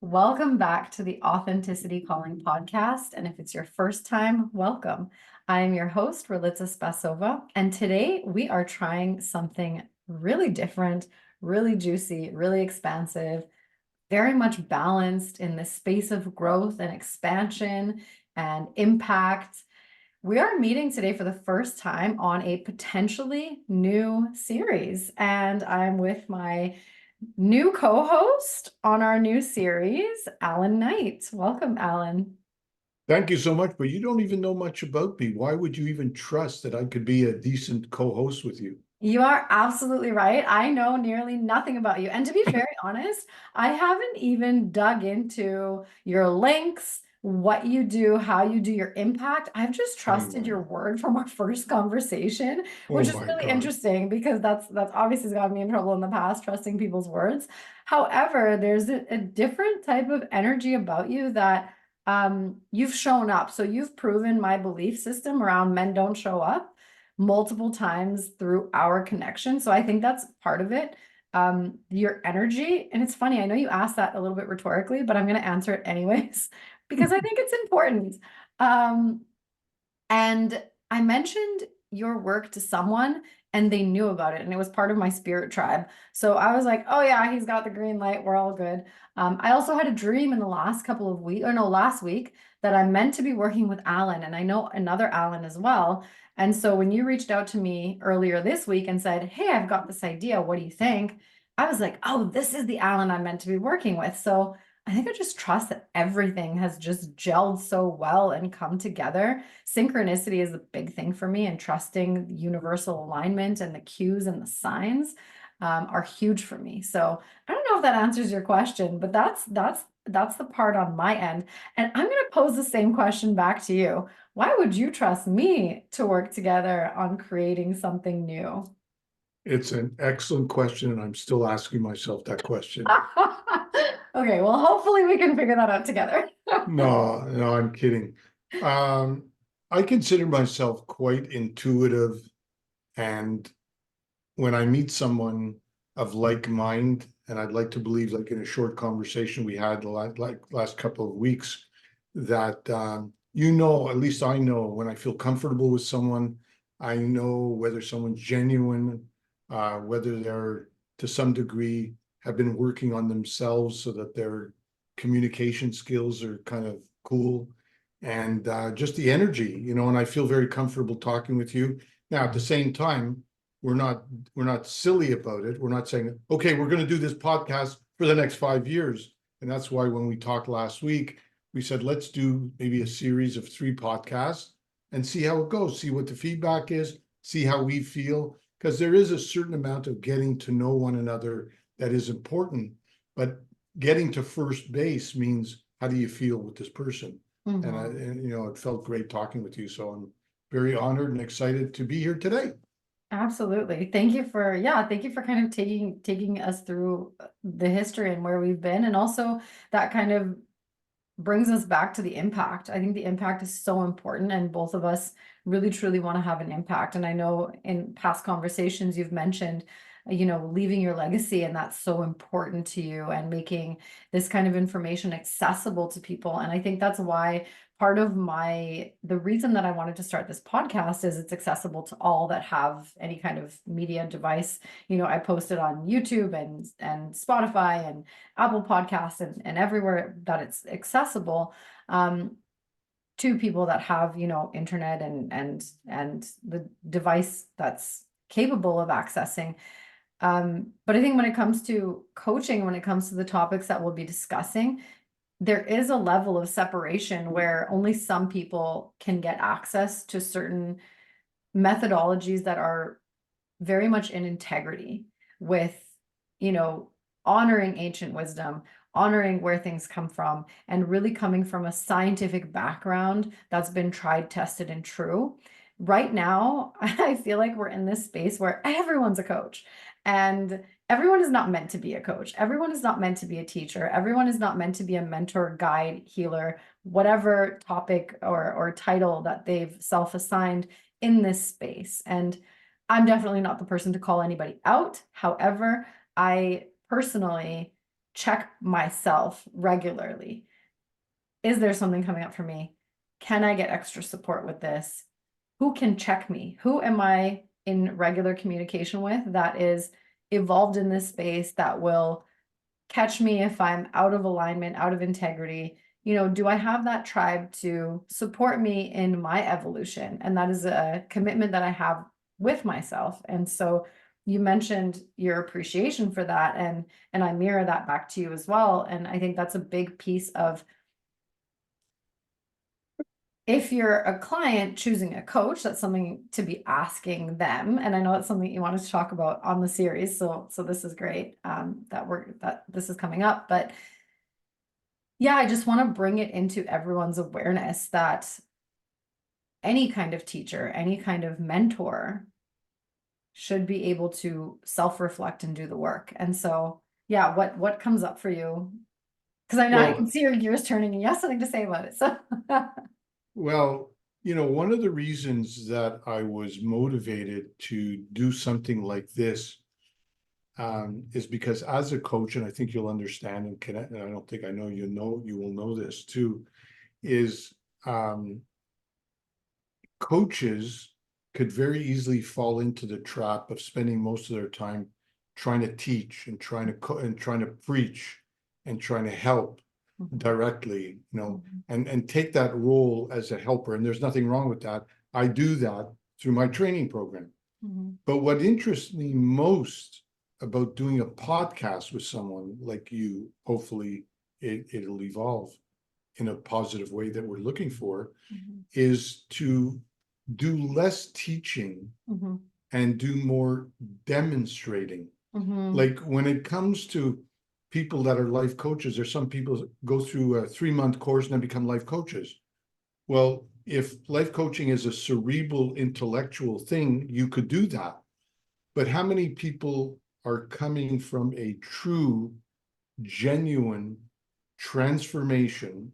Welcome back to the Authenticity Calling podcast. And if it's your first time, welcome. I am your host, Ralitza Spassova. And today we are trying something really different, really juicy, really expansive, very much balanced in the space of growth and expansion and impact. We are meeting today for the first time on a potentially new series. And I'm with my new co-host on our new series, Allan Knight. Welcome, Allan. Thank you so much, but you don't even know much about me. Why would you even trust that I could be a decent co-host with you? You are absolutely right. I know nearly nothing about you. And to be very honest, I haven't even dug into your links, what you do, how you do your impact. I've just Oh trusted my, your word from our first conversation, oh which is my really God. interesting because that's obviously gotten me in trouble in the past, trusting people's words. However, there's a different type of energy about you that you've shown up. So you've proven my belief system around men don't show up multiple times through our connection. So I think that's part of it. Your energy. And it's funny, I know you asked that a little bit rhetorically, but I'm going to answer it anyways because I think it's important. Um, and I mentioned your work to someone and they knew about it and it was part of my spirit tribe. So I was like, oh yeah, he's got the green light. We're all good. I also had a dream in the last couple of weeks, or no, last week that I'm meant to be working with Allan and I know another Allan as well. And so when you reached out to me earlier this week and said, hey, I've got this idea. What do you think? I was like, oh, this is the Allan I'm meant to be working with. So I think I just trust that everything has just gelled so well and come together. Synchronicity is a big thing for me, and trusting universal alignment and the cues and the signs are huge for me. So I don't know if that answers your question, but that's the part on my end. And I'm going to pose the same question back to you. Why would you trust me to work together on creating something new? It's an excellent question, and I'm still asking myself that question. Okay, well, hopefully we can figure that out together. No, no, I'm kidding. Um, I consider myself quite intuitive, and when I meet someone of like mind, and I'd like to believe, like in a short conversation we had like last couple of weeks, that at least I know when I feel comfortable with someone, I know whether someone's genuine, whether they're to some degree have been working on themselves so that their communication skills are kind of cool, and just the energy, and I feel very comfortable talking with you. Now, at the same time, we're not we're not silly about it. We're not saying, okay, we're going to do this podcast for the next 5 years. And that's why when we talked last week, we said, let's do maybe a series of 3 podcasts and see how it goes, see what the feedback is, see how we feel. Because there is a certain amount of getting to know one another that is important. But getting to first base means, how do you feel with this person? Mhm. It felt great talking with you. So I'm very honored and excited to be here today. Absolutely. Thank you for kind of taking us through the history and where we've been. And also that kind of brings us back to the impact. I think the impact is so important, and both of us really truly want to have an impact. And I know in past conversations you've mentioned, leaving your legacy, and that's so important to you, and making this kind of information accessible to people. And I think that's why part of the reason that I wanted to start this podcast is it's accessible to all that have any kind of media device. I posted on YouTube and Spotify and Apple Podcasts and everywhere that it's accessible to people that have, internet and the device that's capable of accessing. But I think when it comes to coaching, when it comes to the topics that we'll be discussing, there is a level of separation where only some people can get access to certain methodologies that are very much in integrity with, you know, honoring ancient wisdom, honoring where things come from, and really coming from a scientific background that's been tried, tested, and true. Right now, I feel like we're in this space where everyone's a coach, and everyone is not meant to be a coach. Everyone is not meant to be a teacher. Everyone is not meant to be a mentor, guide, healer, whatever topic or title that they've self-assigned in this space. And I'm definitely not the person to call anybody out. However, I personally check myself regularly. Is there something coming up for me? Can I get extra support with this? Who can check me? Who am I in regular communication with that is evolved in this space that will catch me if I'm out of alignment, out of integrity? You know, do I have that tribe to support me in my evolution? And that is a commitment that I have with myself. And so you mentioned your appreciation for that, and I mirror that back to you as well. And I think that's a big piece of, if you're a client choosing a coach, that's something to be asking them. And I know it's something you wanted to talk about on the series. So this is great, that this is coming up. But yeah, I just want to bring it into everyone's awareness that any kind of teacher, any kind of mentor should be able to self-reflect and do the work. And so, yeah, what comes up for you? Because I know I can Well, see your gears turning and you have something to say about it. So well, one of the reasons that I was motivated to do something like this is because as a coach, and I think you'll understand and connect, and I don't think I know you will know this too, is coaches could very easily fall into the trap of spending most of their time trying to teach and trying to preach and trying to help directly, and take that role as a helper. And there's nothing wrong with that. I do that through my training program. But what interests me most about doing a podcast with someone like you, hopefully it'll evolve in a positive way that we're looking for, is to do less teaching and do more demonstrating. Like when it comes to people that are life coaches, there's some people that go through a 3-month course and then become life coaches. Well, if life coaching is a cerebral intellectual thing, you could do that. But how many people are coming from a true, genuine transformation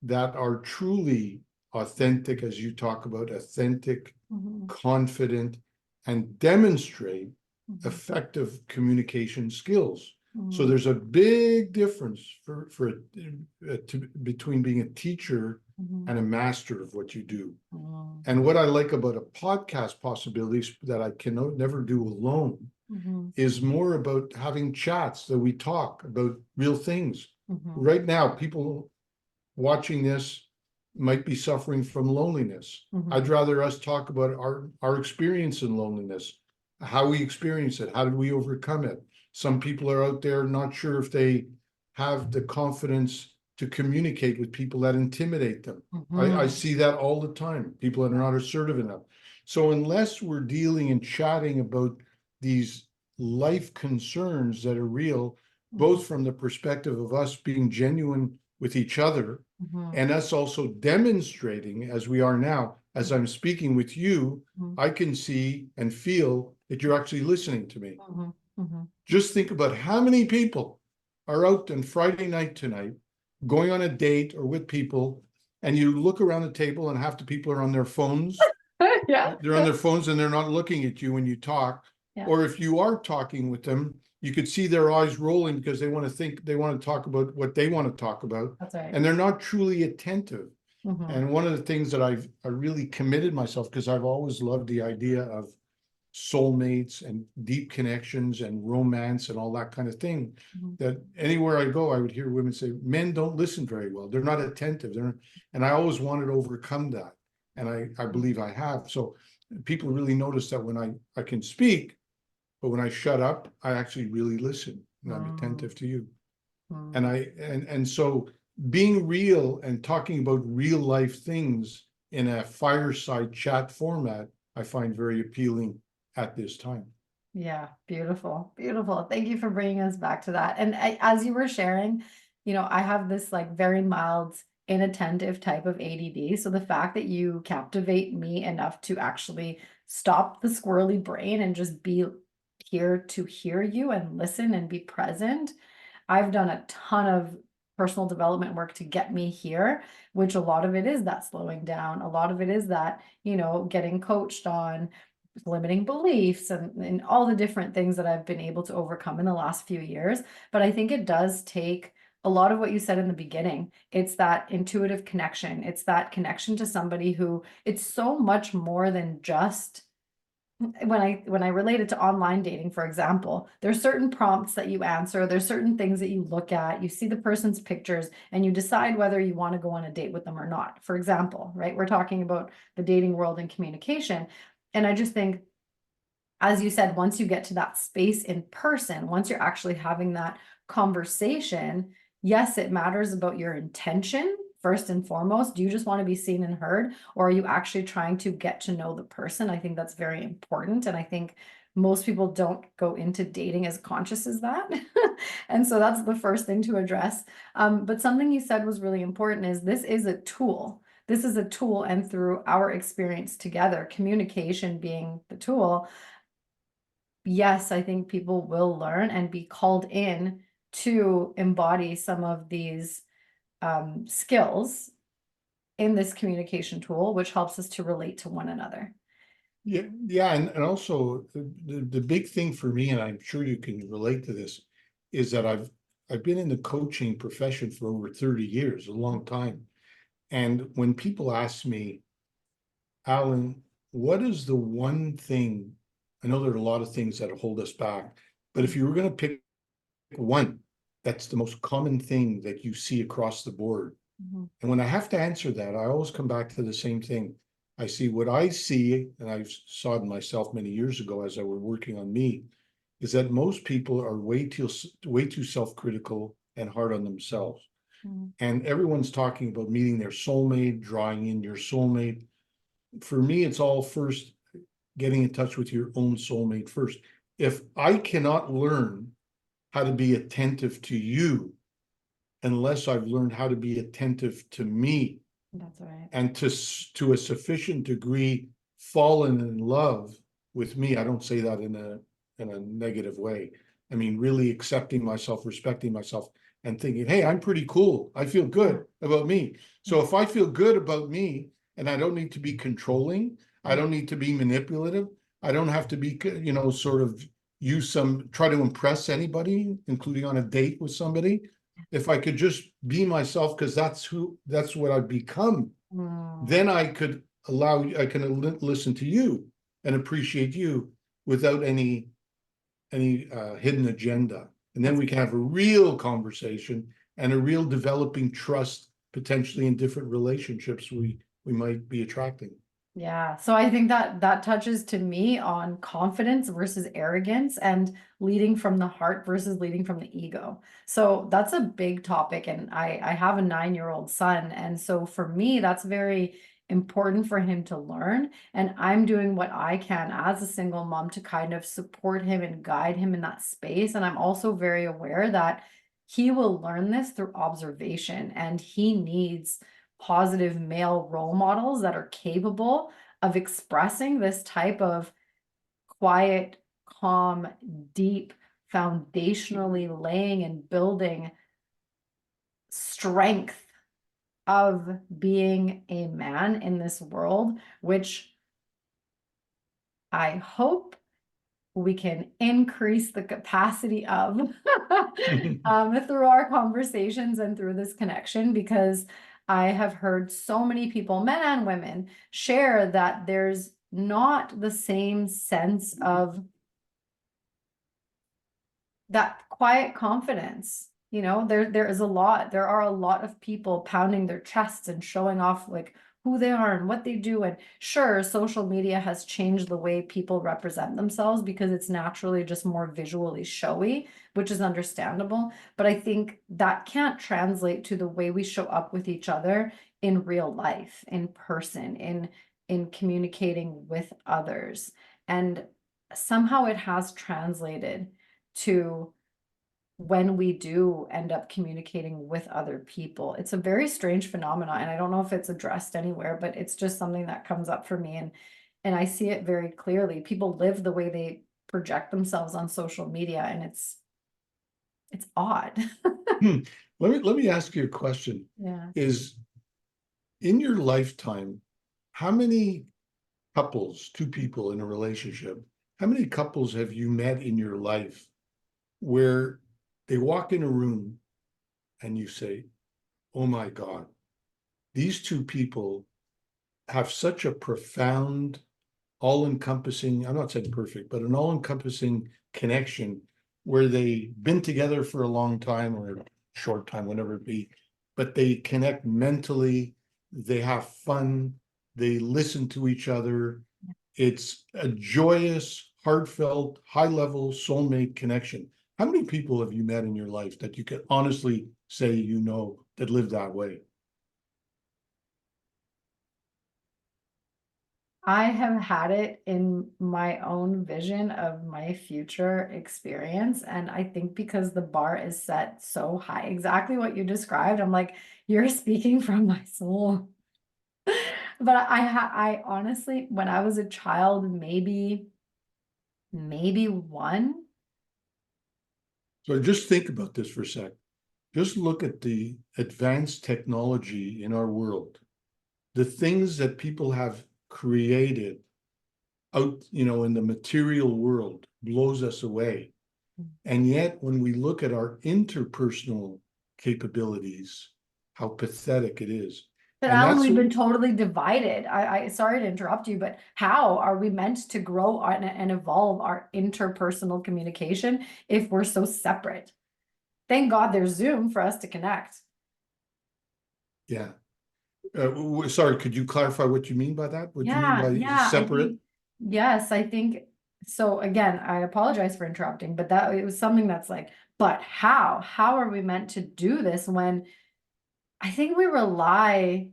that are truly authentic, as you talk about, authentic, confident, and demonstrate effective communication skills? So there's a big difference between being a teacher and a master of what you do. And what I like about a podcast possibilities that I can never do alone is more about having chats that we talk about real things. Right now, people watching this might be suffering from loneliness. I'd rather us talk about our experience in loneliness, how we experience it, how did we overcome it. Some people are out there not sure if they have the confidence to communicate with people that intimidate them. I see that all the time, people that are not assertive enough. So unless we're dealing and chatting about these life concerns that are real, both from the perspective of us being genuine with each other, and us also demonstrating, as we are now, as I'm speaking with you, I can see and feel that you're actually listening to me. Just think about how many people are out on Friday night tonight, going on a date or with people, and you look around the table and half the people are on their phones. Yeah. They're on their phones and they're not looking at you when you talk. Yeah. Or if you are talking with them, you could see their eyes rolling because they want to talk about what they want to talk about. That's right. And they're not truly attentive. And one of the things that I really committed myself, because I've always loved the idea of soulmates and deep connections and romance and all that kind of thing, that anywhere I go, I would hear women say, men don't listen very well. They're not attentive. And I always wanted to overcome that. And I believe I have. So people really notice that when I can speak, but when I shut up, I actually really listen and I'm attentive to you. And so being real and talking about real life things in a fireside chat format, I find very appealing at this time. Yeah, beautiful, beautiful. Thank you for bringing us back to that. And as you were sharing, I have this like very mild, inattentive type of ADD. So the fact that you captivate me enough to actually stop the squirrely brain and just be here to hear you and listen and be present. I've done a ton of personal development work to get me here, which a lot of it is that slowing down. A lot of it is that, getting coached on limiting beliefs and all the different things that I've been able to overcome in the last few years. But I think it does take a lot of what you said in the beginning. It's that intuitive connection. It's that connection to somebody who, it's so much more than just, when I relate it to online dating, for example, there's certain prompts that you answer, there's certain things that you look at, you see the person's pictures, and you decide whether you want to go on a date with them or not. For example, right? We're talking about the dating world and communication. And I just think, as you said, once you get to that space in person, once you're actually having that conversation, yes, it matters about your intention first and foremost. Do you just want to be seen and heard, or are you actually trying to get to know the person? I think that's very important. And I think most people don't go into dating as conscious as that. And so that's the first thing to address. But something you said was really important is this is a tool. This is a tool, and through our experience together, communication being the tool, yes, I think people will learn and be called in to embody some of these skills in this communication tool, which helps us to relate to one another. Yeah, and also the big thing for me, and I'm sure you can relate to this, is that I've been in the coaching profession for over 30 years, a long time. And when people ask me, Allan, what is the one thing? I know there are a lot of things that hold us back, but if you were going to pick one, that's the most common thing that you see across the board. Mhm. And when I have to answer that, I always come back to the same thing. I see what I see, and I saw it in myself many years ago as I were working on me, is that most people are way too self-critical and hard on themselves. Mhm. And everyone's talking about meeting their soulmate, drawing in your soulmate. For me, it's all first getting in touch with your own soulmate first. If I cannot learn how to be attentive to you unless I've learned how to be attentive to me, That's right. and to a sufficient degree fallen in love with me. I don't say that in a negative way. I mean, really accepting myself, respecting myself, and thinking, hey, I'm pretty cool. I feel good about me. So if I feel good about me, and I don't need to be controlling, I don't need to be manipulative, I don't have to be, sort of try to impress anybody, including on a date with somebody. If I could just be myself, because that's what I've become, Mm. then I can listen to you and appreciate you without any hidden agenda. And then we can have a real conversation and a real developing trust, potentially in different relationships we might be attracting. Yeah, so I think that that touches to me on confidence versus arrogance and leading from the heart versus leading from the ego. So that's a big topic, and I have a 9-year-old son, and so for me that's very important for him to learn, and I'm doing what I can as a single mom to kind of support him and guide him in that space. And I'm also very aware that he will learn this through observation, and he needs positive male role models that are capable of expressing this type of quiet, calm, deep, foundationally laying and building strength of being a man in this world, which I hope we can increase the capacity of through our conversations and through this connection, because I have heard so many people, men and women, share that there's not the same sense of that quiet confidence. There are a lot of people pounding their chests and showing off like who they are and what they do. And sure, social media has changed the way people represent themselves because it's naturally just more visually showy, which is understandable. But I think that can't translate to the way we show up with each other in real life, in person, in communicating with others. And somehow it has translated to when we do end up communicating with other people. It's a very strange phenomenon, and I don't know if it's addressed anywhere, but it's just something that comes up for me, and I see it very clearly. People live the way they project themselves on social media, and it's odd. Let me ask you a question. Yeah. Is in your lifetime, how many couples, two people in a relationship, how many couples have you met in your life where they walk in a room and you say, oh my God, these two people have such a profound, all-encompassing, I'm not saying perfect, but an all-encompassing connection where they've been together for a long time or a short time, whatever it be, but they connect mentally, they have fun, they listen to each other. It's a joyous, heartfelt, high-level soulmate connection. How many people have you met in your life that you can honestly say you know that live that way? I have had it in my own vision of my future experience. And I think because the bar is set so high, exactly what you described, I'm like, you're speaking from my soul. But I honestly, when I was a child, maybe one. So just think about this for a sec. Just look at the advanced technology in our world, the things that people have created out, in the material world blows us away. And yet, when we look at our interpersonal capabilities, how pathetic it is. But And Alan, that's we've what, been totally divided. I sorry to interrupt you, but how are we meant to grow and evolve our interpersonal communication if we're so separate? Thank God there's Zoom for us to connect. yeah. Sorry, could you clarify what you mean by that? What do you mean by Yeah, I separate? think, yes, I think, so again, I apologize for interrupting, but that it was something that's like, but how? How are we meant to do this when I think we rely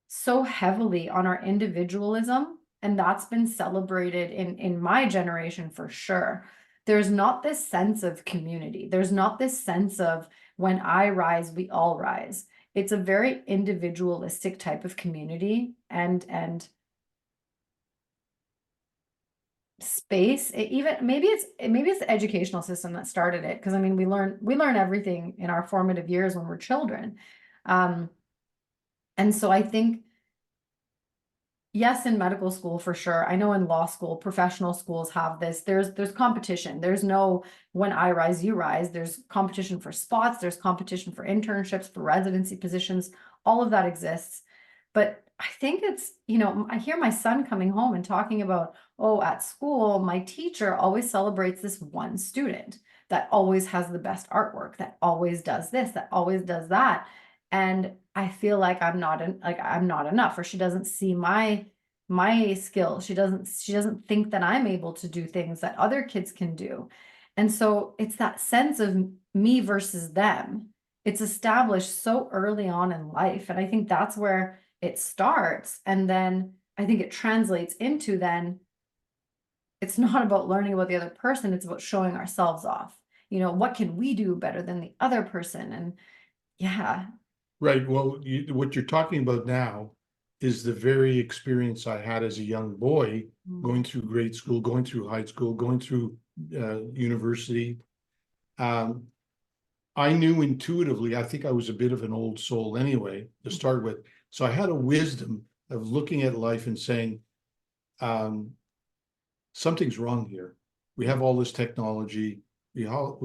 so heavily on our individualism, and that's been celebrated in my generation for sure. There's not this sense of community. There's not this sense of when I rise, we all rise. It's a very individualistic type of community and space. Even maybe it's the educational system that started it, because I mean we learn everything in our formative years when we're children. Um, and so I think, yes, in medical school for sure. I know in law school, professional schools have this. There's competition. There's no when I rise, you rise. There's competition for spots, there's competition for internships, for residency positions. All of that exists. But I think it's, I hear my son coming home and talking about, oh, at school, my teacher always celebrates this one student that always has the best artwork, that always does this, that always does that. And I feel like I'm not enough, or she doesn't see my skill. She doesn't think that I'm able to do things that other kids can do. And so it's that sense of me versus them. It's established so early on in life. And I think that's where it starts. And then I think it translates into then it's not about learning about the other person, it's about showing ourselves off. What can we do better than the other person? And yeah. Right. Well, what you're talking about now is the very experience I had as a young boy, Mm. going through grade school, going through high school, going through university. Um, I knew intuitively, I think I was a bit of an old soul anyway to start with. So I had a wisdom of looking at life and saying, um, something's wrong here. We have all this technology, we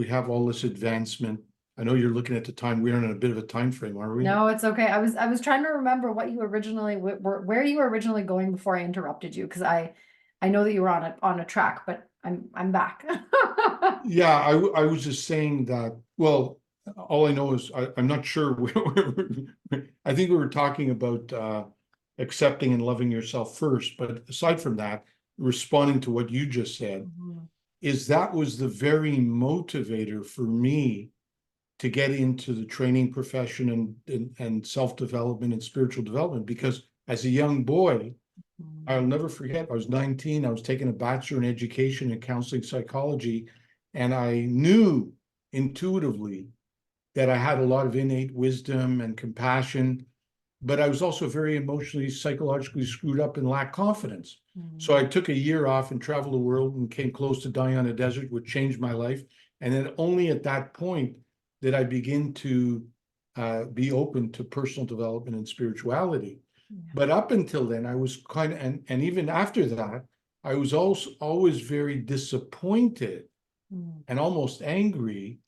have all this advancement. I know you're looking at the time, we're in a bit of a time frame, are we? No, it's okay. I was trying to remember what you originally where you were originally going before I interrupted you, because I know that you were on a track, but I'm back. Yeah, I was just saying that, well, all I know is I'm not sure. I think we were talking about accepting and loving yourself first, but aside from that, responding to what you just said, Mhm. is that was the very motivator for me to get into the training profession and self-development and spiritual development, because as a young boy, I'll never forget, I was 19, I was taking a bachelor in education and counseling psychology, and I knew intuitively that I had a lot of innate wisdom and compassion, but I was also very emotionally, psychologically screwed up and lacked confidence. So I Mhm. took a year off and traveled the world and came close to dying on a desert, which changed my life. And then only at that point did I begin to be open to personal development and spirituality. But up until then, I was kind of, and even after that, I was also always very disappointed and almost angry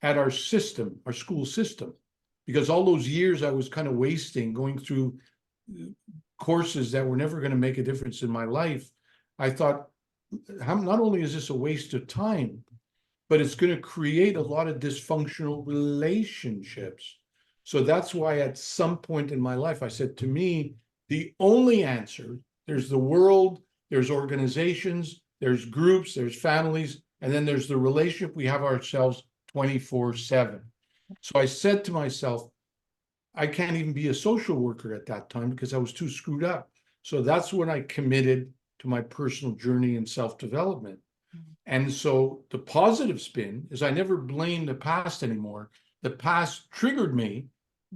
at our system, our school system, because all those years I was kind of wasting going through courses that were never going to make a difference in my life. I thought, not only is this a waste of time, but it's going to create a lot of dysfunctional relationships. So that's why at some point in my life, I said, to me, the only answer, there's the world, there's organizations, there's groups, there's families, and then there's the relationship we have ourselves 24/7. So I said to myself, I can't even be a social worker at that time because I was too screwed up. So that's when I committed to my personal journey and self-development. And so the positive spin is I never blame the past anymore. The past triggered me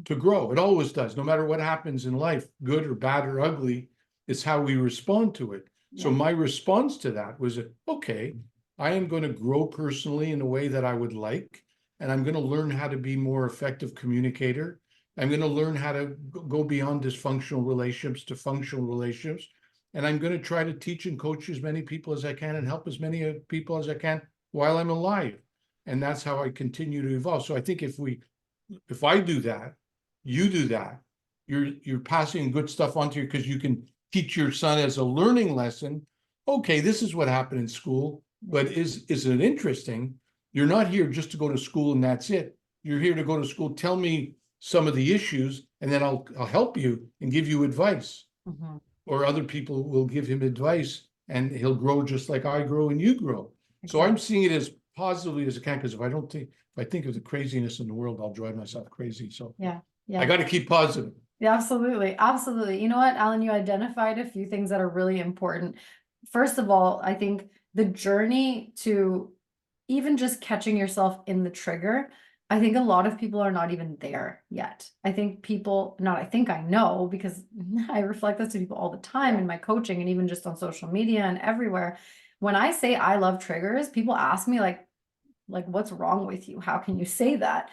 to grow. It always does, no matter what happens in life, good or bad or ugly, it's how we respond to it. So my response to that was, okay, I am going to grow personally in a way that I would like, and I'm going to learn how to be more effective communicator. I'm going to learn how to go beyond dysfunctional relationships to functional relationships. And I'm going to try to teach and coach as many people as I can and help as many people as I can while I'm alive. And that's how I continue to evolve. So I think if I do that, you do that, you're passing good stuff on to you because you can teach your son as a learning lesson. Okay, this is what happened in school, but is it interesting? You're not here just to go to school and that's it. You're here to go to school. Tell me some of the issues, and then I'll help you and give you advice. Or other people will give him advice, and he'll grow just like I grow and you grow. So I'm seeing it as positively as I can, because if I think of the craziness in the world, I'll drive myself crazy. So I got to keep positive. Yeah, absolutely. Absolutely. You know what, Alan, you identified a few things that are really important. First of all, I think the journey to even just catching yourself in the trigger, I think a lot of people are not even there yet. I think people, not I think I know, because I reflect this to people all the time in my coaching and even just on social media and everywhere. When I say I love triggers, people ask me like, what's wrong with you? How can you say that?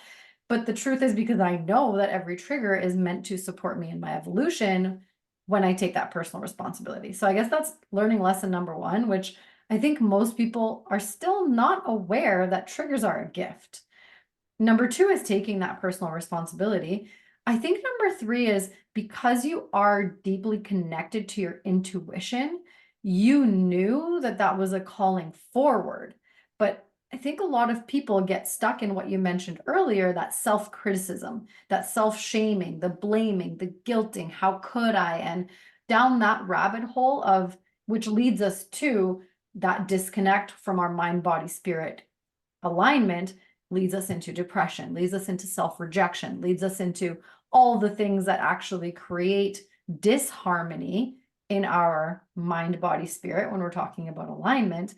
But the truth is, because I know that every trigger is meant to support me in my evolution when I take that personal responsibility. So I guess that's learning lesson number one, which I think most people are still not aware that triggers are a gift. Number two is taking that personal responsibility. I think number three is, because you are deeply connected to your intuition, you knew that that was a calling forward. But I think a lot of people get stuck in what you mentioned earlier, that self-criticism, that self-shaming, the blaming, the guilting, how could I? And down that rabbit hole of, which leads us to that disconnect from our mind, body, spirit alignment, leads us into depression, leads us into self-rejection, leads us into all the things that actually create disharmony in our mind, body, spirit when we're talking about alignment.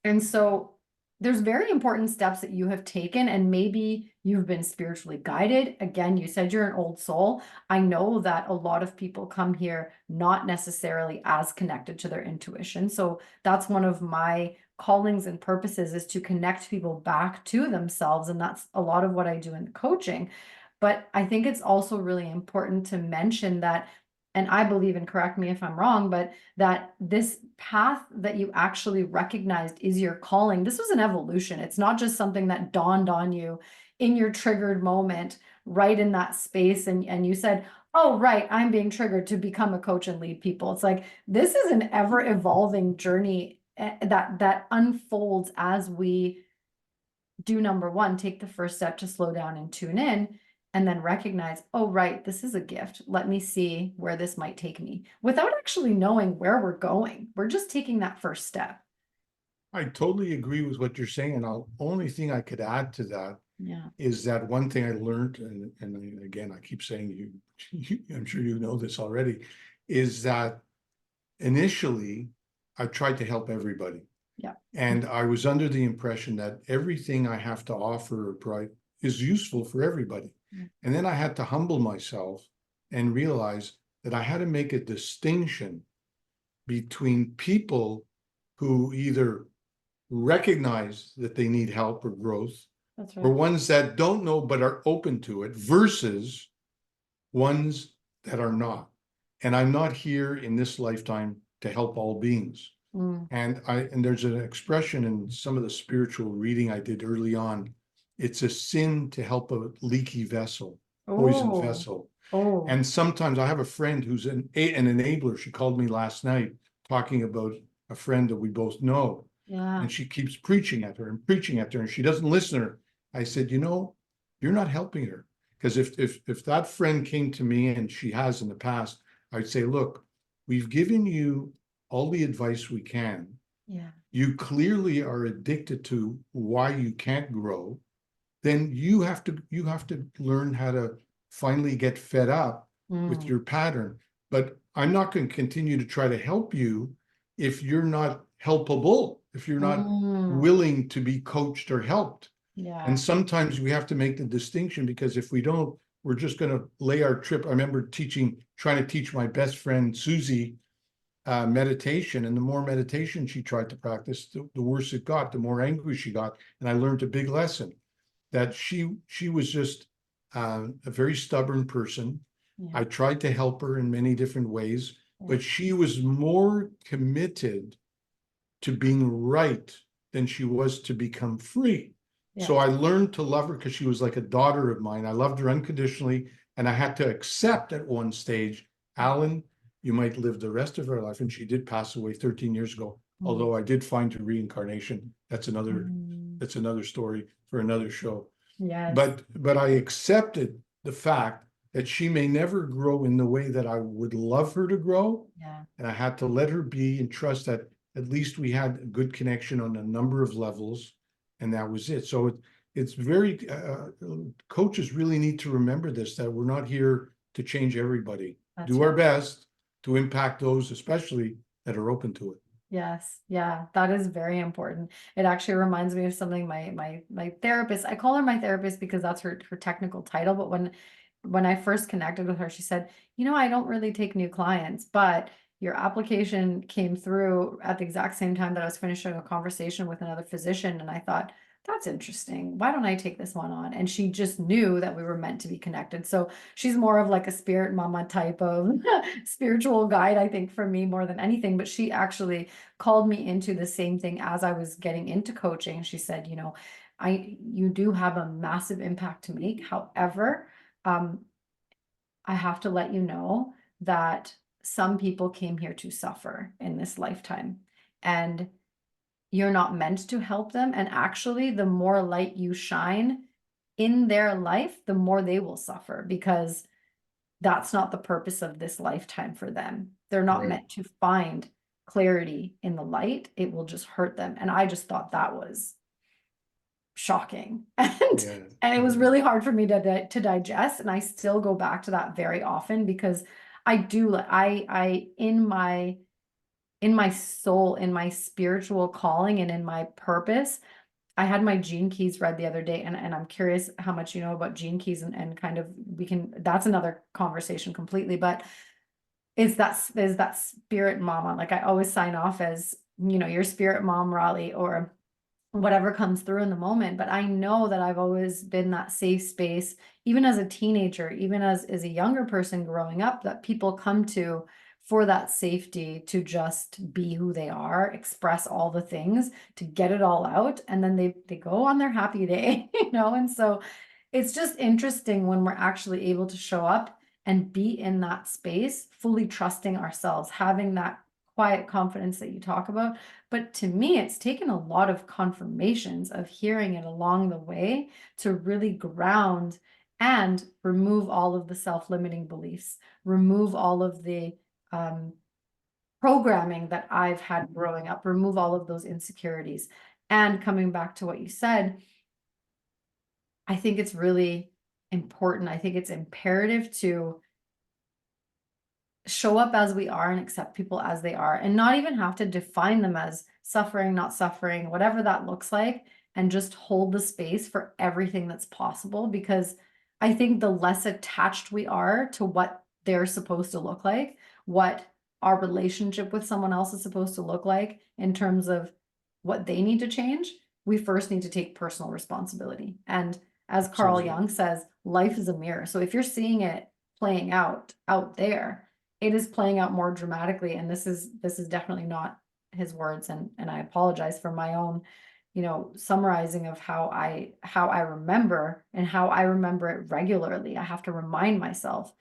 And so there's very important steps that you have taken, and maybe you've been spiritually guided. Again, you said you're an old soul. I know that a lot of people come here not necessarily as connected to their intuition. So that's one of my callings and purposes, is to connect people back to themselves. And that's a lot of what I do in coaching. But I think it's also really important to mention that, and I believe, and correct me if I'm wrong, but that this path that you actually recognized is your calling. This was an evolution. It's not just something that dawned on you in your triggered moment, right in that space. And you said, oh, right, I'm being triggered to become a coach and lead people. It's like, this is an ever evolving journey that unfolds as we do number one, take the first step to slow down and tune in, and then recognize, oh, right, this is a gift. Let me see where this might take me, without actually knowing where we're going. We're just taking that first step. I totally agree with what you're saying. And the only thing I could add to that is that one thing I learned, and again, I keep saying I'm sure you know this already, is that initially I tried to help everybody. And I was under the impression that everything I have to offer or provide is useful for everybody. And then I had to humble myself and realize that I had to make a distinction between people who either recognize that they need help or growth, or ones that don't know but are open to it, versus ones that are not. And I'm not here in this lifetime to help all beings. Mm. And there's an expression in some of the spiritual reading I did early on. It's a sin to help a leaky vessel, poisoned Oh, vessel. oh, And sometimes I have a friend who's an enabler. She called me last night talking about a friend that we both know. yeah, And she keeps preaching at her and preaching at her, and she doesn't listen to her. I said, you're not helping her. Because if that friend came to me, and she has in the past, I'd say, look, we've given you all the advice we can. yeah. You clearly are addicted to why you can't grow. Then you have to learn how to finally get fed up with Mm, your pattern. But I'm not going to continue to try to help you if you're not helpable, if you're not mm, willing to be coached or helped. And yeah, sometimes we have to make the distinction, because if we don't, we're just going to lay our trip. I remember trying to teach my best friend Susie meditation, and the more meditation she tried to practice, the worse it got, the more angry she got. And I learned a big lesson, that she was just a very stubborn person. yeah, I tried to help her in many different ways, yeah, but she was more committed to being right than she was to become free. yeah. So I learned to love her because she was like a daughter of mine. I loved her unconditionally. And I had to accept at one stage, Allan, you might live the rest of her life. And she did pass away 13 years ago. Mm, Although I did find her reincarnation. mm, That's another story for another show. yes, But I accepted the fact that she may never grow in the way that I would love her to grow. yeah. And I had to let her be and trust that at least we had a good connection on a number of levels, and that was it. So it's very coaches really need to remember this, that we're not here to change everybody. That's Do our right. best to impact those, especially that are open to it. Yes, yeah, that is very important. It actually reminds me of something my therapist, I call her my therapist because that's her technical title, but when I first connected with her, she said, I don't really take new clients, but your application came through at the exact same time that I was finishing a conversation with another physician, and I thought, that's interesting. Why don't I take this one on? And she just knew that we were meant to be connected. So she's more of like a spirit mama type of spiritual guide, I think, for me more than anything. But she actually called me into the same thing as I was getting into coaching. She said, you do have a massive impact to make. However, um, I have to let you know that some people came here to suffer in this lifetime, and you're not meant to help them. And actually, the more light you shine in their life, the more they will suffer, because that's not the purpose of this lifetime for them. They're not Right. meant to find clarity in the light. It will just hurt them. And I just thought that was shocking. Yeah. And it was Yeah. really hard for me to digest. And I still go back to that very often, because I in my soul, in my spiritual calling, and in my purpose, I had my gene keys read the other day, and I'm curious how much you know about gene keys, and kind of that's another conversation completely, but is that spirit mama. Like I always sign off as, your spirit mom, Raleigh, or whatever comes through in the moment. But I know that I've always been that safe space, even as a teenager, even as a younger person growing up, that people come to for that safety, to just be who they are, express all the things, to get it all out, and then they go on their happy day, and so it's just interesting when we're actually able to show up and be in that space, fully trusting ourselves, having that quiet confidence that you talk about. But to me, it's taken a lot of confirmations of hearing it along the way to really ground and remove all of the self-limiting beliefs, remove all of the um, programming that I've had growing up, remove all of those insecurities. And coming back to what you said, I think it's really important. I think it's imperative to show up as we are and accept people as they are, and not even have to define them as suffering, not suffering, whatever that looks like, and just hold the space for everything that's possible. Because I think the less attached we are to what they're supposed to look like, what our relationship with someone else is supposed to look like in terms of what they need to change, we first need to take personal responsibility. And as Carl Absolutely. Jung says, life is a mirror. So if you're seeing it playing out there, it is playing out more dramatically. And this is definitely not his words. And I apologize for my own, summarizing of how I remember and how I remember it regularly. I have to remind myself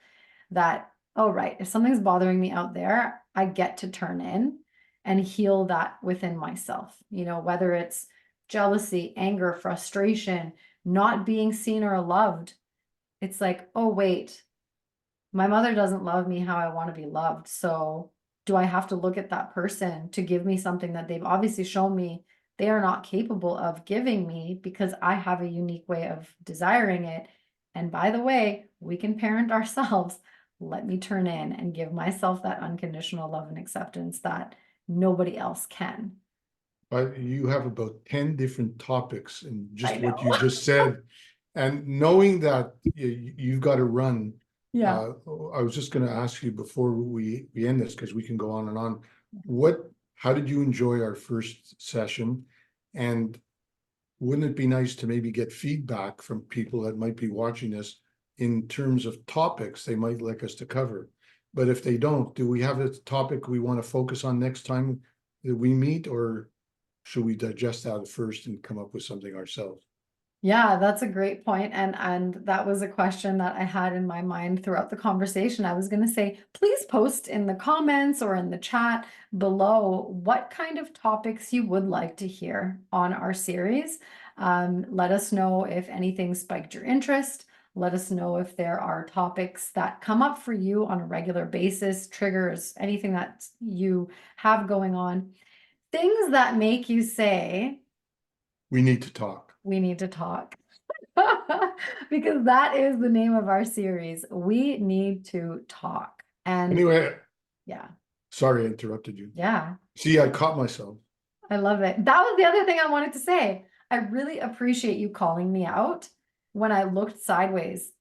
that, oh, right, if something's bothering me out there, I get to turn in and heal that within myself, whether it's jealousy, anger, frustration, not being seen or loved. It's like, oh, wait, my mother doesn't love me how I want to be loved. So do I have to look at that person to give me something that they've obviously shown me they are not capable of giving me because I have a unique way of desiring it? And by the way, we can parent ourselves. Let me turn in and give myself that unconditional love and acceptance that nobody else can. But you have about 10 different topics in I just what know. you just said. And knowing that you've got to run, Yeah. uh, I was just going to ask you before we end this, because we can go on and on. How did you enjoy our first session? And wouldn't it be nice to maybe get feedback from people that might be watching this in terms of topics they might like us to cover? But if they don't, do we have a topic we want to focus on next time that we meet, or should we digest that first and come up with something ourselves? Yeah, that's a great point. And that was a question that I had in my mind throughout the conversation. I was going to say, please post in the comments or in the chat below what kind of topics you would like to hear on our series. Let us know if anything spiked your interest. Let us know if there are topics that come up for you on a regular basis, triggers, anything that you have going on. Things that make you say, We need to talk. we need to talk. Because that is the name of our series. We need to talk. And Anyway, yeah, sorry I interrupted you. yeah, See, I caught myself. I love it. That was the other thing I wanted to say. I really appreciate you calling me out when I looked sideways.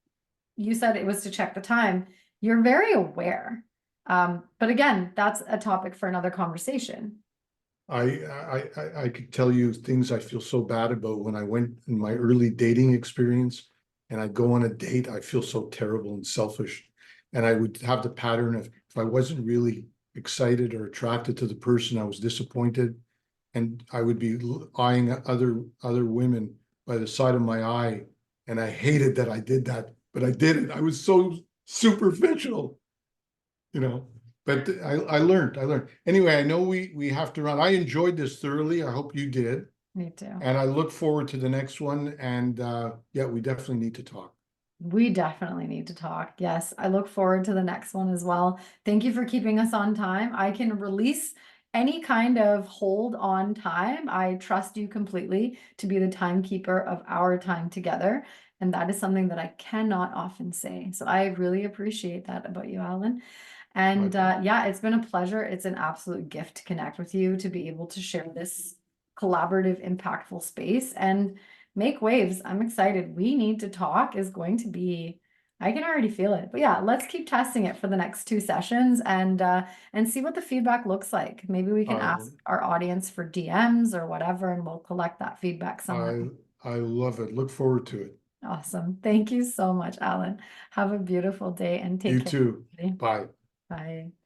You said it was to check the time. You're very aware. But again, that's a topic for another conversation. I could tell you things I feel so bad about when I went in my early dating experience and I go on a date, I feel so terrible and selfish. And I would have the pattern of if I wasn't really excited or attracted to the person, I was disappointed. And I would be eyeing other women by the side of my eye. And I hated that I did that, but I did it. I was so superficial, you know. But I learned. Anyway, I know we have to run. I enjoyed this thoroughly. I hope you did. Me too. And I look forward to the next one. And yeah, we definitely need to talk. We definitely need to talk. Yes, I look forward to the next one as well. Thank you for keeping us on time. I can release any kind of hold on time. I trust you completely to be the timekeeper of our time together. And that is something that I cannot often say. So I really appreciate that about you, Allan. My And pleasure. yeah, it's been a pleasure. It's an absolute gift to connect with you, to be able to share this collaborative, impactful space and make waves. I'm excited. We need to talk is going to be, I can already feel it. But yeah, let's keep testing it for the next two sessions and see what the feedback looks like. Maybe we can I ask our audience for DMs or whatever, and we'll collect that feedback somehow. I I love it. Look forward to it. Awesome. Thank you so much, Allan. Have a beautiful day and take You care, too. everybody. Bye. Bye.